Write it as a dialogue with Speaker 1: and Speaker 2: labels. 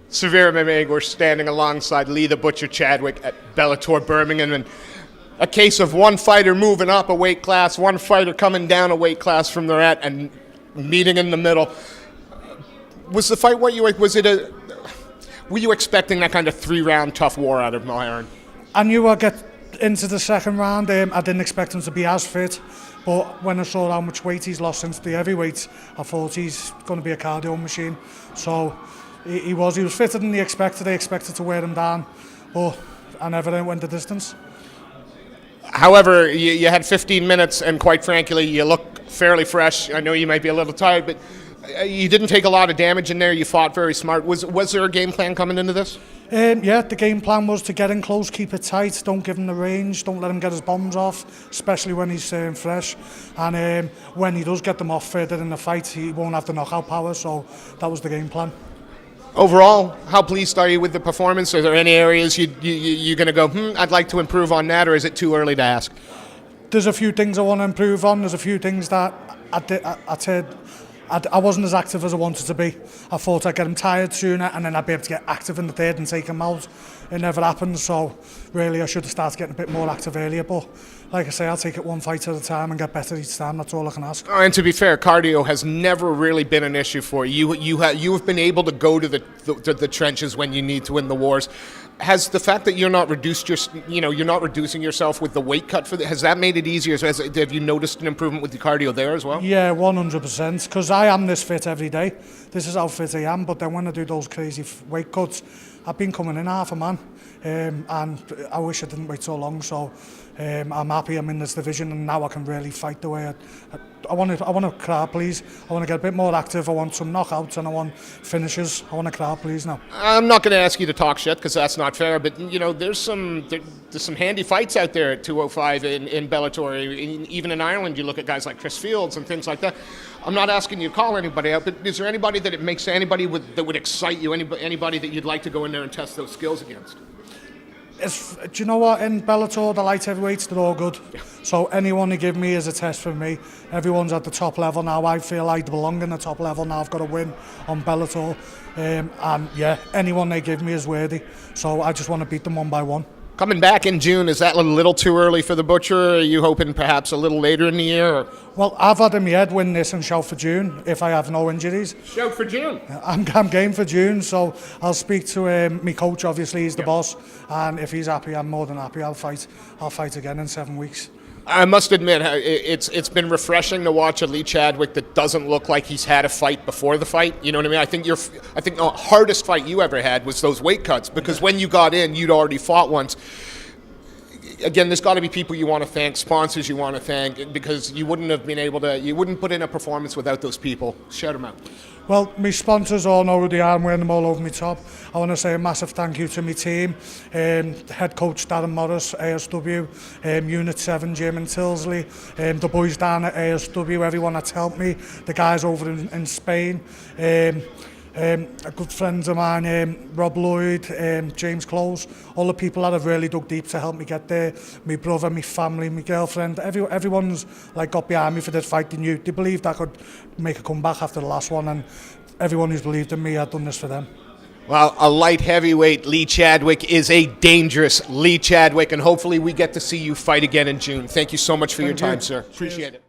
Speaker 1: Severe MMA, we're standing alongside Lee the Butcher Chadwick at Bellator Birmingham, and a case of one fighter moving up a weight class, one fighter coming down a weight class from they're at, and meeting in the middle. Was the fight what you were you expecting that kind of 3-round tough war out of Myron?
Speaker 2: I knew I'd get into the second round. I didn't expect him to be as fit, but when I saw how much weight he's lost since the heavyweights, I thought he's going to be a cardio machine. So he was fitter than they expected. They expected to wear him down, but I never went the distance.
Speaker 1: However, you had 15 minutes, and quite frankly, you look fairly fresh. I know you might be a little tired, but you didn't take a lot of damage in there. You fought very smart. Was there a game plan coming into this?
Speaker 2: Yeah, the game plan was to get in close, keep it tight, don't give him the range, don't let him get his bombs off, especially when he's fresh. And when he does get them off further in the fight, he won't have the knockout power, so that was the game plan.
Speaker 1: Overall, how pleased are you with the performance? Are there any areas you're going to go, I'd like to improve on that, or is it too early to ask?
Speaker 2: There's a few things I want to improve on. There's a few things that I wasn't as active as I wanted to be. I thought I'd get him tired sooner and then I'd be able to get active in the third and take him out. It never happened, so really I should have started getting a bit more active earlier. But like I say, I'll take it one fight at a time and get better each time. That's all I can ask.
Speaker 1: And to be fair, cardio has never really been an issue for you. You have been able to go to the trenches when you need to win the wars. Has the fact that you're not you're not reducing yourself with the weight cut has that made it easier? Have you noticed an improvement with the cardio there as well?
Speaker 2: Yeah, 100%. Because I am this fit every day. This is how fit I am. But then when I do those crazy weight cuts, I've been coming in half a man, and I wish I didn't wait so long. So I'm happy I'm in this division, and now I can really fight the way I want to crowd please. I want to get a bit more active. I want some knockouts and I want finishes. I want to crowd please now.
Speaker 1: I'm not going to ask you to talk shit because that's not fair. But there's some handy fights out there at 205 in Bellator. Even in Ireland, you look at guys like Chris Fields and things like that. I'm not asking you to call anybody out, but is there anybody that that would excite you? Anybody that you'd like to go in there and test those skills against?
Speaker 2: Do you know what? In Bellator, the light heavyweights, they're all good. So anyone they give me is a test for me. Everyone's at the top level now. I feel I belong in the top level now. I've got to win on Bellator. And yeah, anyone they give me is worthy. So I just want to beat them one by one.
Speaker 1: Coming back in June, is that a little too early for the Butcher? Or are you hoping perhaps a little later in the year? Or?
Speaker 2: Well, I've had in my head win this and shout for June if I have no injuries.
Speaker 1: Shout for June?
Speaker 2: I'm game for June, so I'll speak to my coach, obviously, he's the boss, and if he's happy, I'm more than happy. I'll fight again in 7 weeks.
Speaker 1: I must admit, it's been refreshing to watch a Lee Chadwick that doesn't look like he's had a fight before the fight. You know what I mean? I think the hardest fight you ever had was those weight cuts, because when you got in, you'd already fought once. Again, there's got to be people you want to thank, sponsors you want to thank, because you wouldn't put in a performance without those people. Shout them out.
Speaker 2: Well, my sponsors all know who they are. I'm wearing them all over my top. I want to say a massive thank you to my team, head coach Darren Morris, ASW, Unit 7, Jim and Tilsley, the boys down at ASW, everyone that's helped me, the guys over in Spain, a good friend of mine, Rob Lloyd, James Close, all the people that have really dug deep to help me get there. My brother, my family, my girlfriend, everyone's got behind me for this fight. They believed I could make a comeback after the last one, and everyone who's believed in me, I've done this for them.
Speaker 1: Well, a light heavyweight Lee Chadwick is a dangerous Lee Chadwick, and hopefully we get to see you fight again in June. Thank you so much for your time, sir. Appreciate it.